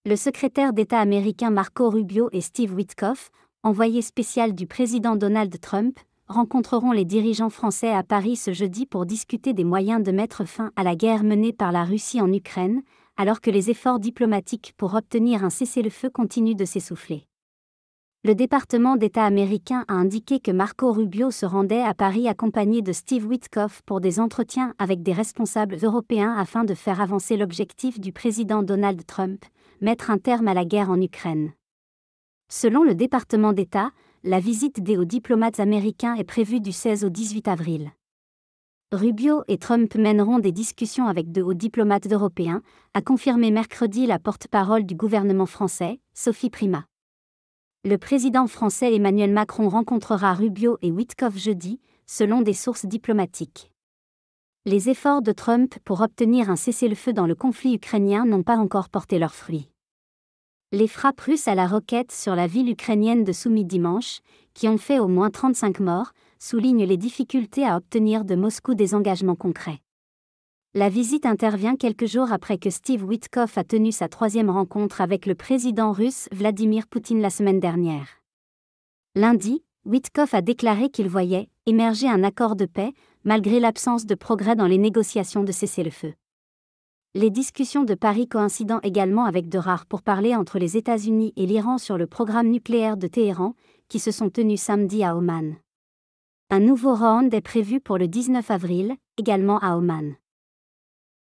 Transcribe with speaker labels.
Speaker 1: Le secrétaire d'État américain Marco Rubio et Steve Witkoff, envoyé spécial du président Donald Trump, rencontreront les dirigeants français à Paris ce jeudi pour discuter des moyens de mettre fin à la guerre menée par la Russie en Ukraine, alors que les efforts diplomatiques pour obtenir un cessez-le-feu continuent de s'essouffler. Le département d'État américain a indiqué que Marco Rubio se rendait à Paris accompagné de Steve Witkoff pour des entretiens avec des responsables européens afin de faire avancer l'objectif du président Donald Trump, mettre un terme à la guerre en Ukraine. Selon le département d'État, la visite des hauts diplomates américains est prévue du 16 au 18 avril. Rubio et Trump mèneront des discussions avec de hauts diplomates européens, a confirmé mercredi la porte-parole du gouvernement français, Sophie Primas. Le président français Emmanuel Macron rencontrera Rubio et Witkoff jeudi, selon des sources diplomatiques. Les efforts de Trump pour obtenir un cessez-le-feu dans le conflit ukrainien n'ont pas encore porté leurs fruits. Les frappes russes à la roquette sur la ville ukrainienne de Soumy dimanche, qui ont fait au moins 35 morts, soulignent les difficultés à obtenir de Moscou des engagements concrets. La visite intervient quelques jours après que Steve Witkoff a tenu sa troisième rencontre avec le président russe Vladimir Poutine la semaine dernière. Lundi, Witkoff a déclaré qu'il voyait émerger un accord de paix, malgré l'absence de progrès dans les négociations de cessez-le-feu. Les discussions de Paris coïncidant également avec de rares pourparlers entre les États-Unis et l'Iran sur le programme nucléaire de Téhéran, qui se sont tenues samedi à Oman. Un nouveau round est prévu pour le 19 avril, également à Oman.